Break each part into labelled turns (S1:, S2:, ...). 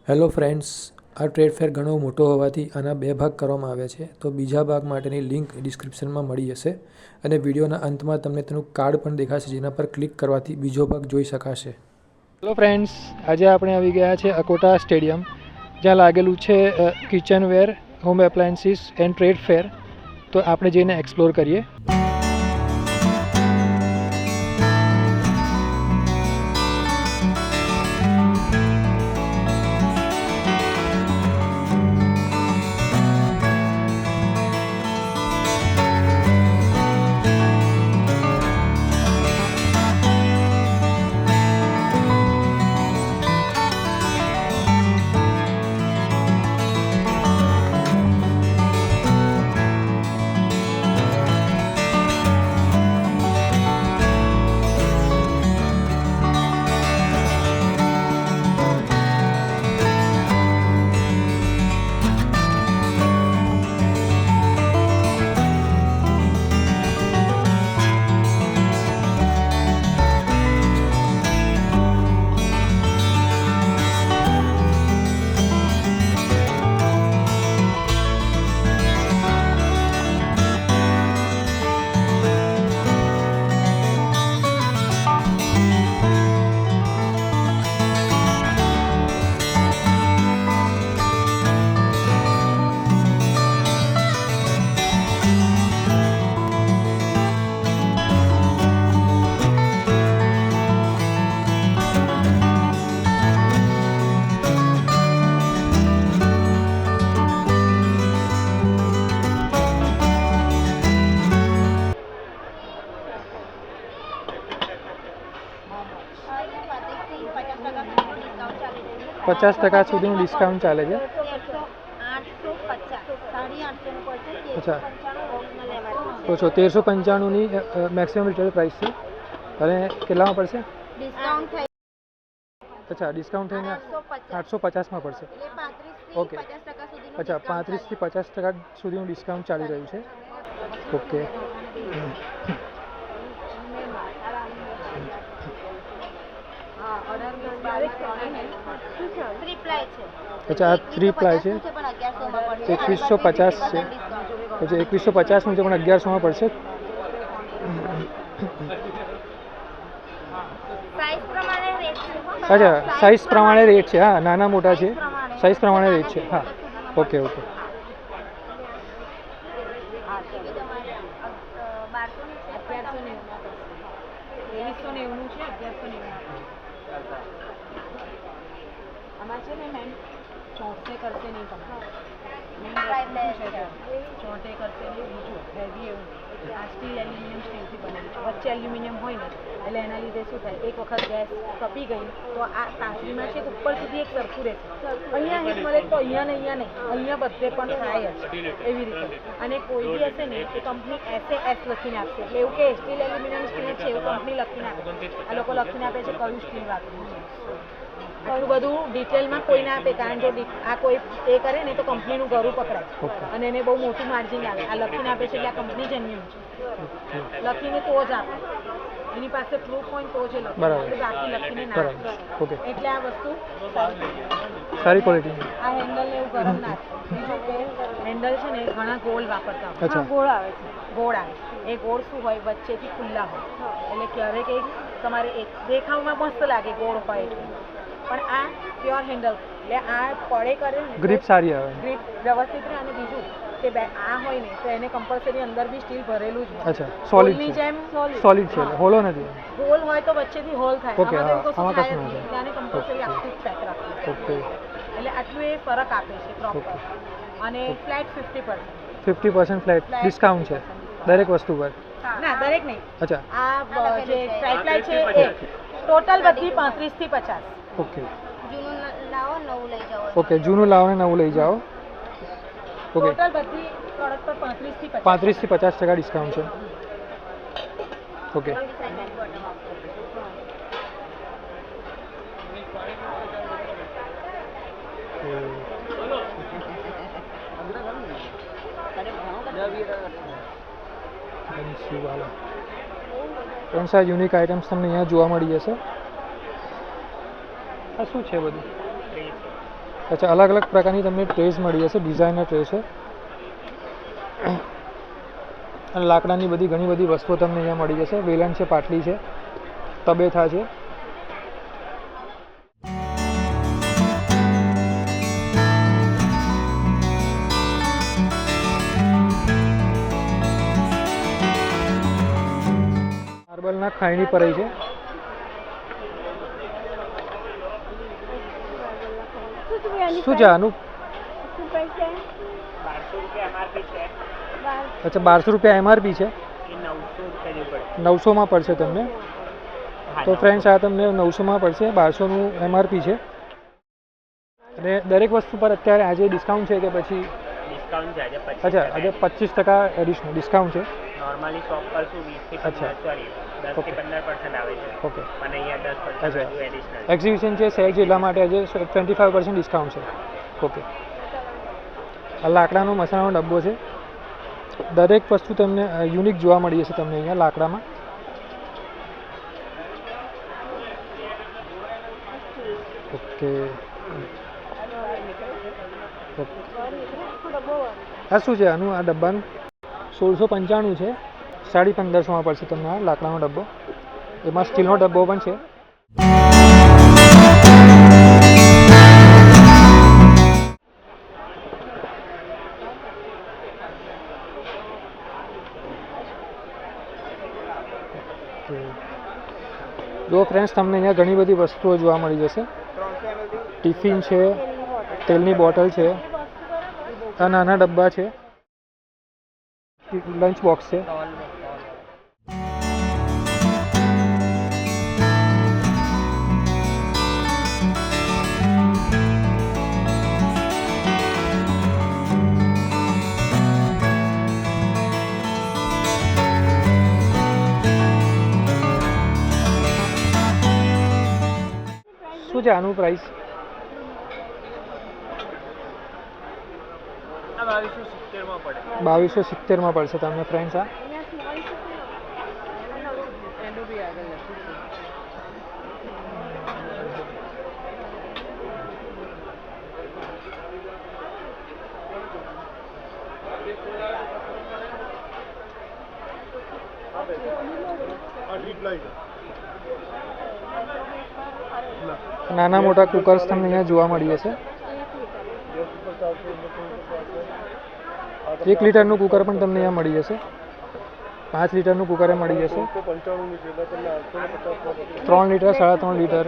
S1: Hello friends, આ trade fair ઘણો મોટો હોવાથી આના બે ભાગ કરવામાં આવ્યા છે. તો બીજા ભાગ માટેની લિંક ડિસ્ક્રિપ્શનમાં મળી જશે અને વિડીયોના અંતમાં તમને તેનું કાર્ડ પણ દેખાશે, જેના પર ક્લિક કરવાથી બીજો ભાગ જોઈ શકાશે. હેલો ફ્રેન્ડ્સ, આજે આપણે આવી ગયા છે અકોટા સ્ટેડિયમ, જ્યાં લાગેલું છે kitchenware, home appliances and trade fair. તો આપણે જઈને એક્સપ્લોર કરીએ. ₹50 સુધીનું ડિસ્કાઉન્ટ ચાલે છે. અચ્છા, તો 1395ની મેક્સિમમ રિટેલ પ્રાઇસ છે અને કેટલામાં પડશે? અચ્છા, ડિસ્કાઉન્ટ થઈને 850માં પડશે. ઓકે, અચ્છા, 35થી 50% સુધીનું ડિસ્કાઉન્ટ ચાલી રહ્યું છે. ઓકે, અચ્છા, આ 3 પ્લાય છે. 2150 છે. પછી 2150નું છે પણ 1100માં પડશે. અચ્છા, સાઇઝ પ્રમાણે રેટ છે. હા, નાના મોટા છે, સાઇઝ પ્રમાણે રેટ છે. હા, ઓકે ઓકે.
S2: આમાં છે ને મેમ ચોટે કરશે નહીં, તમે ચોટે કરશે નહીં. બીજું હેવી એવું આ સ્ટીલ એલ્યુમિનિયમ સ્ટીલથી બનેલું છે. વચ્ચે એલ્યુમિનિયમ હોય ને એટલે એના લીધે શું થાય, એક વખત ગેસ કપી ગઈ તો આ તાંતરીમાં છે ઉપર સુધી એક સરખું રહેશે. અહીંયા હીટ મળે તો અહીંયા ને અહીંયા નહીં, અહીંયા બધે પણ થાય જ એવી રીતે. અને કોઈ બી હશે ને એ કંપની SAS લખીને આપશે, એટલે એવું કે સ્ટીલ એલ્યુમિનિયમ સ્ટીલ છે એવું કંપની લખીને આપે. આ લોકો લખીને આપે છે કયું સ્ટીલ વાપરવું છે. આટલું બધું ડિટેલમાં કોઈ ના આપે, કારણ જો આ કોઈ એ કરે ને તો કંપનીનું ઘરું પકડાય અને એને બહુ મોટું માર્જિન આવે. આ લખીને આપે છે એટલે આ કંપની જેન્યુઇન છે. લખીને તો જ આપે, એની પાસે પ્રૂફ હોય તો જ લખે, બાકી લખીને ના આપે. એટલે આ વસ્તુ
S1: સારી ક્વોલિટી.
S2: આ હેન્ડલ ને એવું ગરમ ના થાય. બીજું કે હેન્ડલ છે ને ઘણા ગોળ વાપરતા હોય. ગોળ આવે છે, ગોળ આવે. એ ગોળ શું હોય, વચ્ચેથી ખુલ્લા હોય એટલે ક્યારેક તમારે એક દેખાવમાં મસ્ત લાગે ગોળ હોય એટલે, પણ આ પ્યોર હેન્ડલ એટલે આ પડે કરે ને
S1: ગ્રીપ સારી આવે,
S2: ગ્રીપ વ્યવસ્થિત રહે. અને બીજું કે આ હોય ને તો એને કમ્પલસરી અંદર બી સ્ટીલ ભરેલું જ હોય.
S1: અચ્છા, સોલિડ ની
S2: જેમ
S1: સોલિડ છે, હોલો નથી.
S2: હોલ હોય તો વચ્ચેથી હોલ થાય.
S1: ઓકે,
S2: આમાં તો કશું થાય જ નહીં, એટલે આને કમ્પલસરી આખું જ પેક રાખવું.
S1: ઓકે,
S2: એટલે આટલું એ ફરક આપે છે પ્રોપર. અને ફ્લેટ
S1: 50% ફ્લેટ ડિસ્કાઉન્ટ છે દરેક વસ્તુ પર.
S2: ના, દરેક નહીં.
S1: અચ્છા,
S2: આ જે ટ્રાયપ્લાય છે એ ટોટલ બધી 35 થી 50.
S1: ઓકે,
S3: જૂનું લાવો નવું લઈ જાઓ.
S1: ઓકે, જૂનું લાવો ને નવું લઈ જાઓ. ઓકે,
S2: ટોટલ બધી પ્રોડક્ટ પર 35 થી 50.
S1: 35 થી 50% ડિસ્કાઉન્ટ છે. ઓકે, ત્રણ ચાર યુનિક આઇટમ્સ તમને અહીંયા જોવા મળી જશે. આ શું છે બધું? અચ્છા, અલગ અલગ પ્રકારની તમને ટ્રેસ મળી જશે, ડિઝાઇનર ટ્રે છે. અને લાકડાની બધી ઘણી બધી વસ્તુઓ તમને અહીંયા મળી જશે. વેલણ છે, પાટલી છે, તબેથા છે. માર્બલના ખાયણી પરાઈ છે. શું છે આનું? અચ્છા, 1200 રૂપિયા એમઆરપી છે. 900માં પડશે તમને. તો ફ્રેન્ડ્સ, આ તમને 900માં પડશે. 1200નું એમઆરપી છે. અને દરેક વસ્તુ પર અત્યારે આજે ડિસ્કાઉન્ટ છે કે પછી?
S4: ડિસ્કાઉન્ટ છે આજે 25%.
S1: અચ્છા, આજે 25% એડિશનલ ડિસ્કાઉન્ટ છે.
S4: નોર્મલી શોપ પર શું 20 થી 15 સોરી 10 થી 15% આવે છે.
S1: ઓકે.
S4: પણ અહીંયા 10%
S1: અચ્છા,
S4: હજુ એડિશનલ.
S1: એક્ઝિબિશન છે સહેજ, એટલા માટે આજે 25% ડિસ્કાઉન્ટ છે. ઓકે. આ લાકડાનો મસાલાનો ડબ્બો છે. દરેક વસ્તુ તમને યુનિક જોવા મળી જશે તમને અહીંયા લાકડામાં. ઓકે. આ શું છે આનું? આ ડબ્બાનું 1695 છે. 1550માં પડશે તમને આ લાકડાનો ડબ્બો. એમાં સ્ટીલનો ડબ્બો પણ છે. જો ફ્રેન્ડ્સ, તમને અહીંયા ઘણી બધી વસ્તુઓ જોવા મળી જશે. ટિફિન છે, તેલની બોટલ છે, આ નાના ડબ્બા છે, લંચ બોક્સ છે. શું છે આનું પ્રાઇસ?
S4: આ 2270 માં પડે.
S1: 2270માં પડશે તમને ફ્રેન્ડ્સ. આ
S2: એનું બી આગળ લખ્યું છે.
S1: નાના મોટા કુકર્સ તમને અહીંયા જોવા મળી જશે. 1 લીટરનું કુકર પણ તમને અહીંયા મળી જશે. 5 લીટરનું કુકર મળી જશે. 3 લીટર, 3.5 લીટર.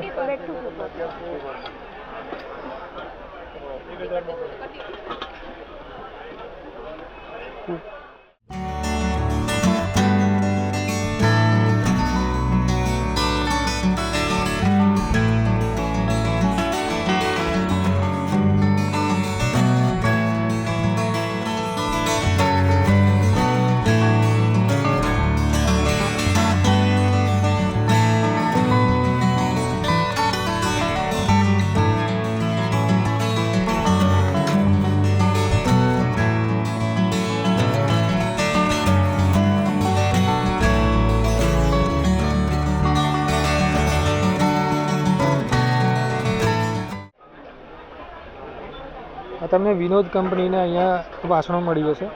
S1: તમને વિનોદ કંપનીના અહીંયા વાસણો મળી જશે.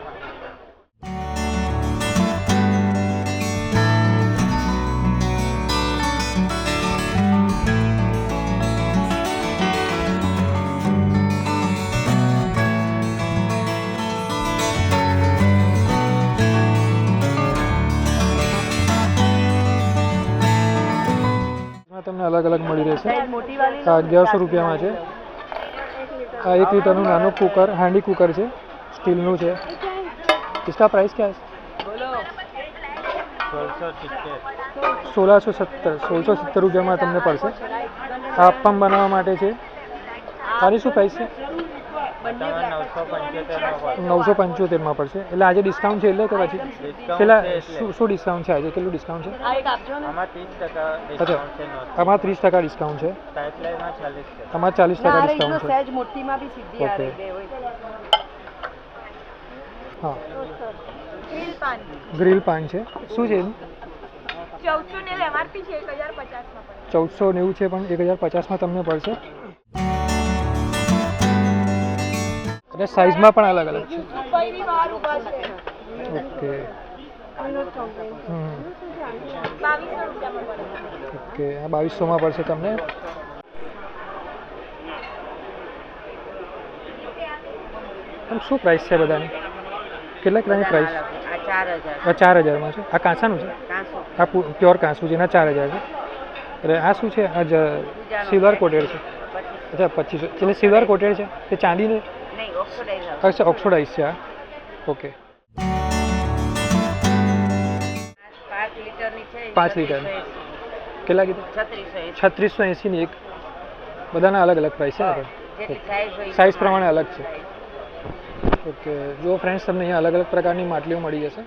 S1: તમને અલગ અલગ મળી રહેશે. આ 1100 રૂપિયામાં છે. આ 1 લીટરનું નાનું कुकर हैंडी कुकर है, स्टील નું છે. इसका प्राइस क्या है? 1670 રૂપિયામાં તમને પડશે. આ અપ્પમ બનાવવા માટે છે. આની શું પ્રાઇસ છે? 975માં પડશે. એટલે આજે ડિસ્કાઉન્ટ છે એટલે કે પછી પેલા શું ડિસ્કાઉન્ટ છે આજે? કેટલું ડિસ્કાઉન્ટ છે?
S4: આમાં 30%
S1: અચ્છા, આમાં 30% ડિસ્કાઉન્ટ છે.
S4: પાઇપલાઇનમાં 40%.
S1: આમાં 40% ડિસ્કાઉન્ટ છે.
S2: સહેજ મોટીમાં બી સીધી
S1: ઓકે.
S2: આવે બે હોય.
S1: હા,
S2: ગ્રીલ પાન
S1: ગ્રીલ પાન છે. શું છે એનું?
S2: 1490 એમઆરપી છે, 1050 માં પડે.
S1: 1490 છે પણ 1050માં તમને પડશે. અને સાઇઝમાં પણ અલગ અલગ છે.
S2: ભાઈની બહાર ઊભા છે.
S1: ઓકે. હમ.
S2: 2200 રૂપિયામાં પડે.
S1: ઓકે આ 2200માં પડશે તમને. આમ શું પ્રાઇસ છે બધાની? કેટલા કેટલાની પ્રાઇસ?
S2: આ 4000.
S1: આ 4000માં છે. આ કાંસાનું છે? આ પ્યોર કાંસું છે એના 4000 છે. એટલે આ શું છે? આ સિલ્વર કોટેડ છે. અચ્છા 2500 એટલે સિલ્વર કોટેડ છે તે ચાંદીને?
S2: નહીં, ઓક્સિડાઇઝ.
S1: અચ્છા ઓક્સિડાઇઝ છે આ. ઓકે
S2: 5 લીટરની છે.
S1: 5 લીટરની. કેટલા કીધું?
S2: 3680.
S1: 3680ની એક. બધાના અલગ અલગ પ્રાઇસ છે ને?
S2: જેટલી સાઈઝ હોય
S1: સાઇઝ પ્રમાણે અલગ છે. ઓકે જો ફ્રેન્ડ્સ તમને અહીંયા અલગ અલગ પ્રકારની માટલીઓ મળી જશે.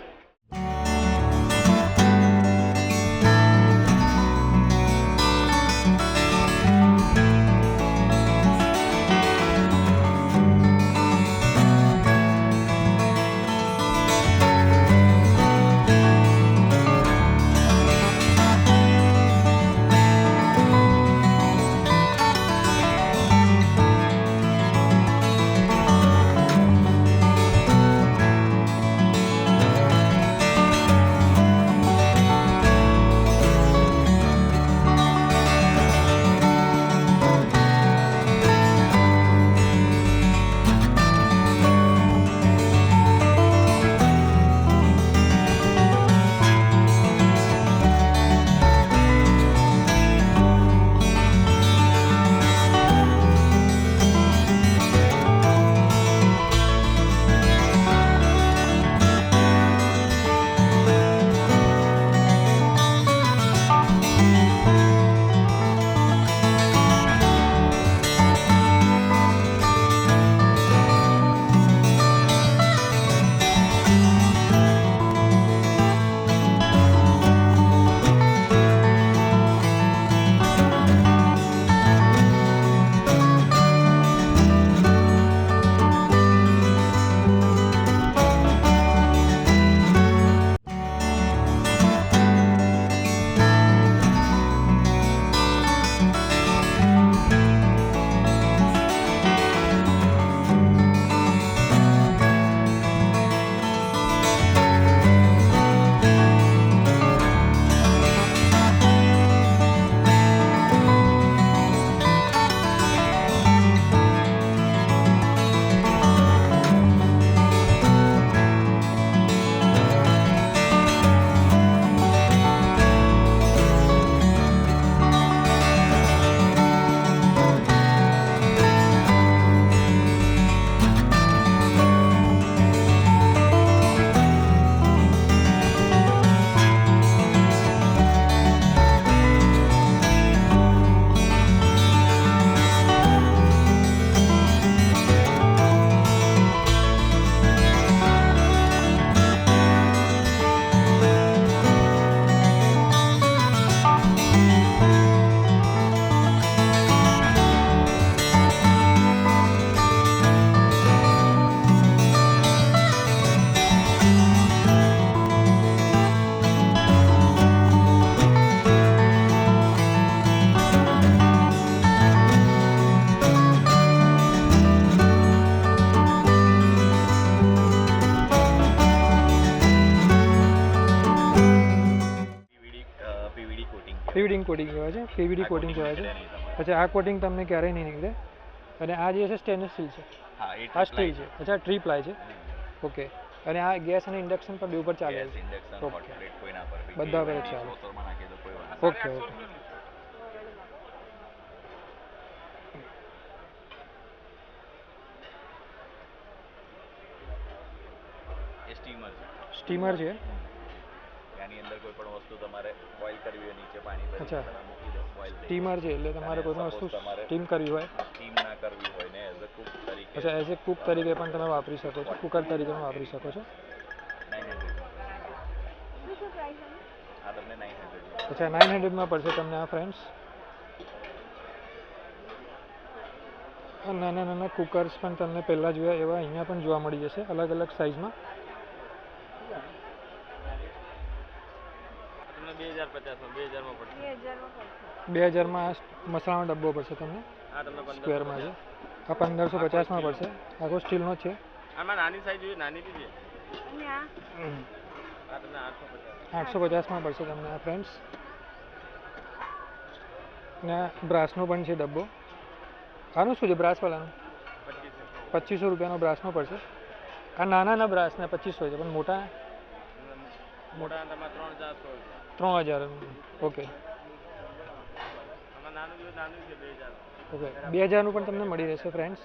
S1: પીવીડી કોટિંગ કહેવાય છે. પીવીડી કોટિંગ કહેવાય છે. અચ્છા આ કોટિંગ તમને ક્યારેય નહીં નીકળે. અને આ જે છે સ્ટેનલેસ સ્ટીલ છે. આ સ્ટીલ છે. અચ્છા ટ્રી પ્લાય છે. ઓકે અને આ ગેસ અને ઇન્ડક્શન પર બેઉ પર ચાલે છે. ઓકે બધા પર ચાલે. ઓકે ઓકે સ્ટીમર છે.
S5: એની અંદર કોઈ પણ વસ્તુ તમારે બોઇલ કરવી હોય નીચે પાણી ભરી
S1: અચ્છા
S5: તમે મૂકી દો બોઇલ થઈ
S1: સ્ટીમર છે એટલે તમારે કોઈ પણ વસ્તુ સ્ટીમ કરવી હોય.
S5: સ્ટીમ ના કરવી હોય ને એઝ અ કુક તરીકે
S1: અચ્છા એઝ એ કુક તરીકે પણ તમે વાપરી શકો છો. કુકર તરીકે પણ વાપરી શકો છો.
S5: 900 આ તમને 900
S1: અચ્છા 900માં પડશે તમને આ ફ્રેન્ડ્સ. નાના નાના કુકર્સ પણ તમને પહેલાં જોયા એવા અહીંયા પણ જોવા મળી જશે અલગ અલગ સાઇઝમાં. 2000માં આ મસાલાનો ડબ્બો પડશે તમને. સ્ક્વેરમાં છે. આ 1550માં પડશે. આખો સ્ટીલનો જ છે.
S5: આમાં નાની સાઈઝ જોઈએ, નાની બી છે.
S2: અને આ
S5: આ તમને 850.
S1: 850માં પડશે તમને આ ફ્રેન્ડ્સ. ને આ બ્રાસનો પણ છે ડબ્બો. આનું શું છે બ્રાસવાળાનું? 2500 રૂપિયાનો બ્રાસનો પડશે. આ નાના બ્રાસના 2500 છે પણ મોટા
S5: મોટા તમારે 3000.
S1: 3000. ઓકે
S5: આમાં નાનું જોઈએ, નાનું છે 2000.
S1: ઓકે 2000નું પણ તમને મળી રહેશે ફ્રેન્ડ્સ.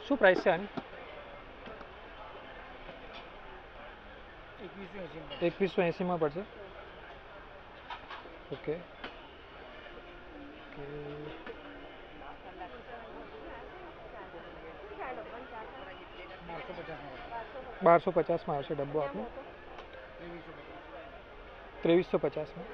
S1: શું પ્રાઇસ છે આની? 2180માં પડશે. ઓકે 1250માં આવશે ડબ્બો આપનો. 2350માં.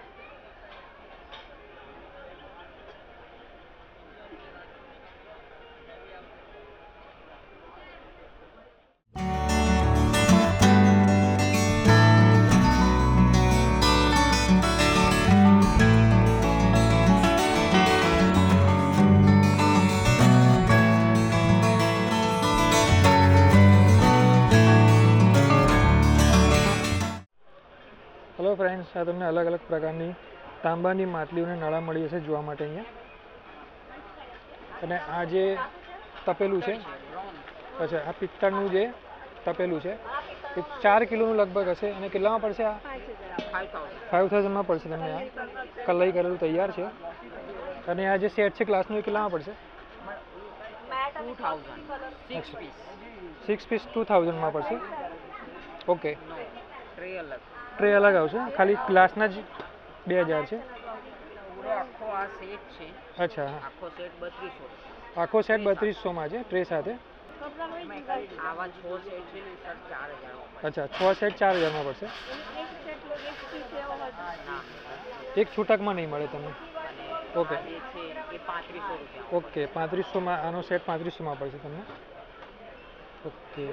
S1: હેલો ફ્રેન્ડ્સ, આ તમને અલગ અલગ પ્રકારની તાંબાની માટલીઓને નળા મળી જશે જોવા માટે અહીંયા. અને આ જે તપેલું છે, અચ્છા આ પિત્તળનું જે તપેલું છે એ 4 કિલોનું લગભગ હશે. અને કેટલામાં પડશે આ? 5000માં પડશે તમને. આ કલાઈ કરેલું તૈયાર છે. અને આ જે સેટ છે ગ્લાસનું એ કેટલામાં પડશે? 6 પીસ 2000માં પડશે. ઓકે ટ્રે અલગ આવશે, ખાલી ગ્લાસના જ 2000 છે.
S4: આખો આ સેટ છે.
S1: અચ્છા હા,
S4: આખો સેટ 3200.
S1: આખો સેટ 3200માં છે ટ્રે સાથે.
S4: આવા 6 સેટ છે ને સર 4000.
S1: અચ્છા 6 સેટ 4000માં પડશે. એક છૂટકમાં નહીં મળે તમને. ઓકે
S4: એ છે એ 3500 રૂપિયા.
S1: ઓકે 3500માં આનો સેટ 3500માં પડશે તમને. ઓકે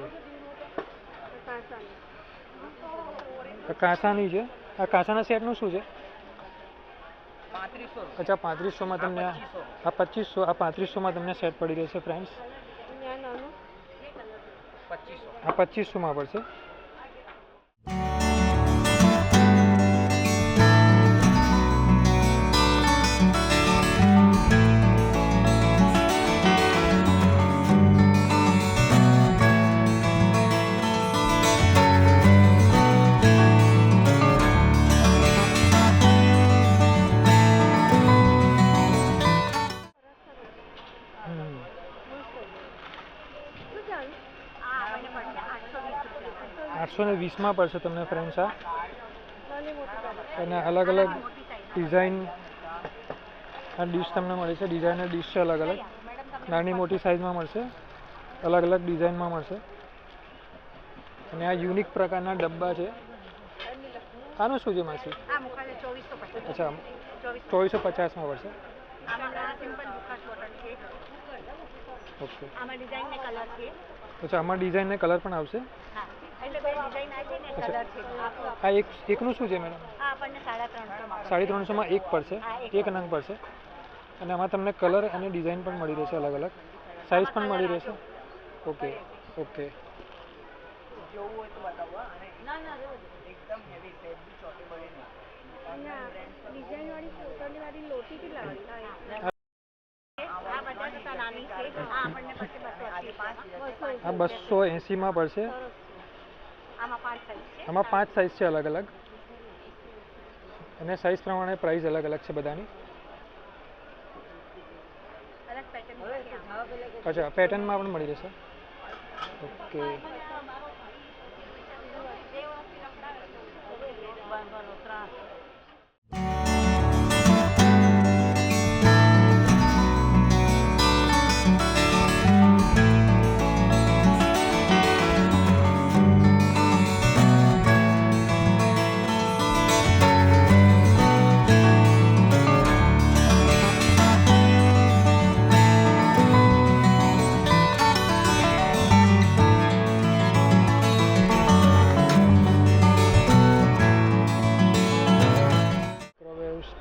S1: કાંસાની છે આ કાચાના સેટનું શું છે?
S4: 3500
S1: અચ્છા 3500માં તમને આ 2500 આ 3500માં તમને સેટ પડી રહેશે ફ્રેન્ડ્સ.
S4: 2500
S1: આ 2500માં પડશે.
S2: આ આપણને પડશે 820
S1: 820માં પડશે તમને ફ્રેન્ડ્સ આ. અને અલગ અલગ ડિઝાઇન આ ડીશ તમને મળે છે. ડિઝાઇનર ડીશ છે અલગ અલગ, નાની મોટી સાઇઝમાં મળશે, અલગ અલગ ડિઝાઇનમાં મળશે. અને આ યુનિક પ્રકારના ડબ્બા છે. આનું શું છે માસી?
S2: આ મુખાશે 2450.
S1: અચ્છા 2450માં પડશે.
S2: આમાં સિમ્પલ મુખાશ બોટલ છે.
S1: ઓકે.
S2: આમાં ડિઝાઇન ને કલર છે.
S1: અચ્છા આમાં ડિઝાઇન ને કલર પણ આવશે.
S2: હા એટલે બે ડિઝાઇન આ છે ને કલર છે.
S1: આ એકનું શું છે મેડમ?
S2: આ આપણને 350
S1: 350માં એક પડશે, એક નંગ પડશે. અને આમાં તમને કલર અને ડિઝાઇન પણ મળી રહેશે અલગ અલગ, સાઇઝ પણ મળી રહેશે. Okay okay.
S4: જોવું હોય તો બતાવો. અને ના એકદમ હેવી સેટ બી ચોટેબલ નહીં.
S2: ડિઝાઇન વાળી કોટરની વાળી લોટી કેટલા વાળી? આ 50 નાની છે. આ આપણને પછી 280.
S1: આ 280માં પડશે.
S2: આમાં 5 સાઈઝ છે.
S1: આમાં 5 સાઇઝ છે અલગ અલગ, અને સાઇઝ પ્રમાણે પ્રાઇસ અલગ અલગ છે બધાની.
S2: અલગ પેટર્ન છે.
S1: અચ્છા પેટર્નમાં પણ મળી રહેશે. ઓકે.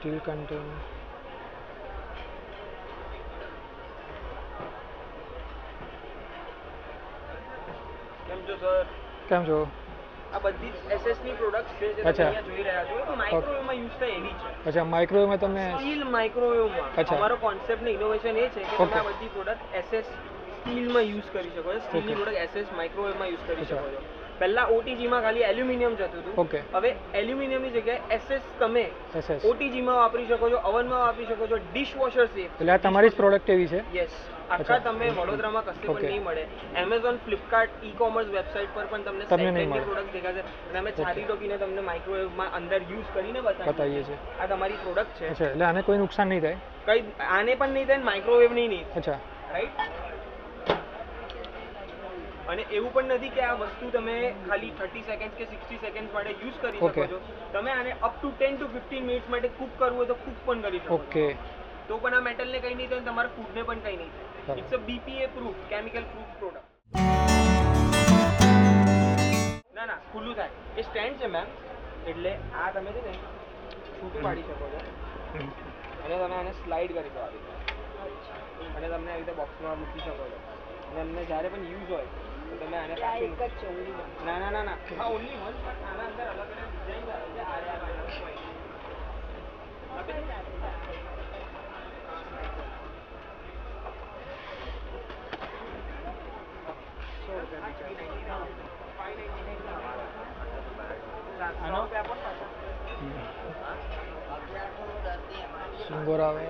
S1: Steel contain.
S4: કેમ છો સર?
S1: કેમ છો?
S4: આ બધી જ SS ની પ્રોડક્ટ્સ છે જે તમે
S1: અચ્છા.
S4: અહીંયા જોઈ રહ્યા છો. એ માઇક્રોવેવમાં યુઝ થાય એવી છે.
S1: અચ્છા માઇક્રોવેવમાં તમને
S4: સ્ટીલ માઇક્રોવેવમાં
S1: અચ્છા.
S4: અમારો કોન્સેપ્ટ ને ઇનોવેશન એ છે કે તમે
S1: Okay.
S4: આ બધી પ્રોડક્ટ SS સ્ટીલમાં યુઝ કરી શકો છો. સ્ટીલની
S1: Okay.
S4: પ્રોડક્ટ SS માઇક્રોવેવમાં યુઝ કરી
S1: અચ્છા.
S4: શકો છો. પહેલા OTGમાં ખાલી એલ્યુમિનિયમ જતું હતું.
S1: Okay.
S4: હવે એલ્યુમિનિયમની જગ્યાએ SS તમે
S1: SS.
S4: OTGમાં વાપરી શકો છો, ઓવનમાં વાપરી શકો છો, ડિશવોશર સેફ.
S1: એટલે આ તમારી જ પ્રોડક્ટ એવી છે?
S4: યસ. આખા
S1: અચ્છા.
S4: તમે વડોદરામાં કશે પણ
S1: Okay.
S4: નહીં મળે. એમેઝોન, ફ્લિપકાર્ટ, ઈ-કોમર્સ વેબસાઇટ પર પણ તમને
S1: તમને નહીં
S4: સેકન્ડની
S1: મળે.
S4: પ્રોડક્ટ દેખાશે. અને અમે
S1: Okay.
S4: છાતી ટોકીને તમને માઇક્રોવેવમાં અંદર યુઝ કરીને
S1: બતાવીએ છીએ.
S4: આ તમારી પ્રોડક્ટ છે.
S1: અચ્છા એટલે આને કોઈ નુકસાન નહીં થાય?
S4: કઈ આને પણ નહીં થાય, માઇક્રોવેવ નહીં.
S1: અચ્છા
S4: રાઈટ. અને એવું પણ નથી કે આ વસ્તુ તમે ખાલી 30 સેકન્ડ કે 60 સેકન્ડ માટે યુઝ કરી શકો
S1: Okay.
S4: છો. તમે આને અપ ટુ 10 to 15 મિનિટ્સ માટે કુક કરવું હોય તો કુક પણ કરી શકો છો.
S1: ઓકે.
S4: તો પણ આ મેટલને કંઈ નહીં થાય અને તમારા ફૂડને પણ કંઈ નહીં થાય.
S1: બરાબર.
S4: It's a BPA proof, chemical proof product. ના ખુલ્લું થાય. એ સ્ટેન્ડ છે મેમ. એટલે આ તમે છે ને છૂટું પાડી શકો છો અને તમે આને સ્લાઇડ કરી દો આવી રીતે. અને તમને આવી રીતે બોક્સમાં મૂકી શકો છો. અને તમને જ્યારે પણ યુઝ હોય તો તમે આને પાછું ના હા ઓનલી વન. આના અંદર અલગ અલગ ડિઝાઇન આવે છે.
S1: સિંગોર આવે.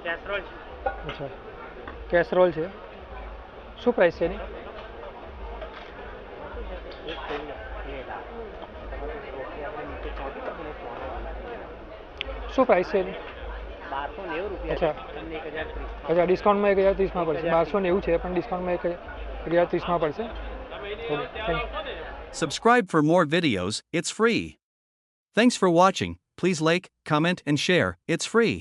S4: કેસરોલ
S1: અચ્છા કેસરોલ છે. શું પ્રાઇસ છે એની? શું પ્રાઇસ છે એની?
S4: 1290
S1: અચ્છા
S4: તમને 1030.
S1: અચ્છા ડિસ્કાઉન્ટમાં 1030માં પડશે. 1290 છે પણ ડિસ્કાઉન્ટમાં 1030માં પડશે. Okay thank you.
S6: Subscribe for more videos, it's free. Thanks for watching. Please like, comment and share, it's free.